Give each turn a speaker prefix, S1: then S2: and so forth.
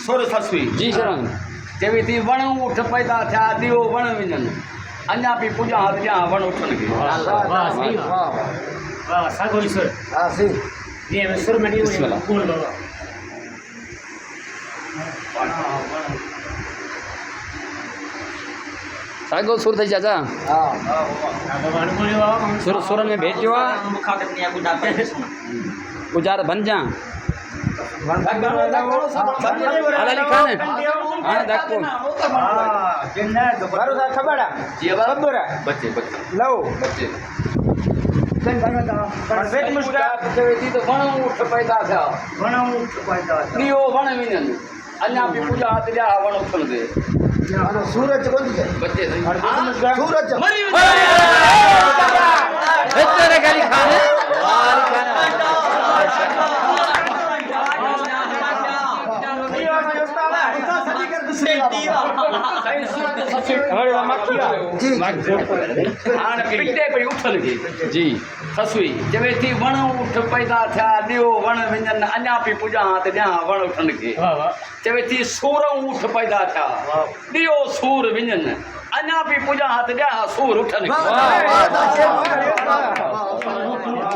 S1: सुर ससुई
S2: जी शरण
S1: चवी थी वण उठ पैदा थिया दियो वण विञनि अञा पई पूजा हथ ॾियां वण उठनि खे
S3: वाह सही वाह सागो ईश्वर
S4: हाँ सी
S3: ये में सुर में नहीं
S2: बिस्मिल्लाह।
S3: बोल बाबा
S2: सागो सुर थई चाचा
S4: हाँ
S3: भगवान बोले बाबा
S2: सुर सुरन में भेजो गुजार बन जा अलाली खान हां देखो
S4: बारो सा खबर है खबर है
S1: बच्चे बच्चे
S4: लो
S1: बच्चे
S4: बेट मुस्का
S1: चवी थी तो वण उठ पैदा थिया
S4: बना उठ पैदा
S1: दियो वण विञनि अञा पई पूजा हथ ॾियां वण उठनि खे
S4: सूरज कौन है
S1: बच्चे
S4: सूरज
S2: तेरे गाली खान
S4: जी
S1: हाणे पिटे पई उथनि खे
S2: जी
S1: ससुई चवे थी वण उठ पैदा थिया ॾियो वण विञनि अञा पई पूजा हथ ॾियां वण उठनि खे
S3: वाह वाह
S1: चवे थी सूर उठ पैदा थिया ॾियो सूर विञनि अञा पई पूजा हथ ॾियां सूर उठनि खे
S4: वाह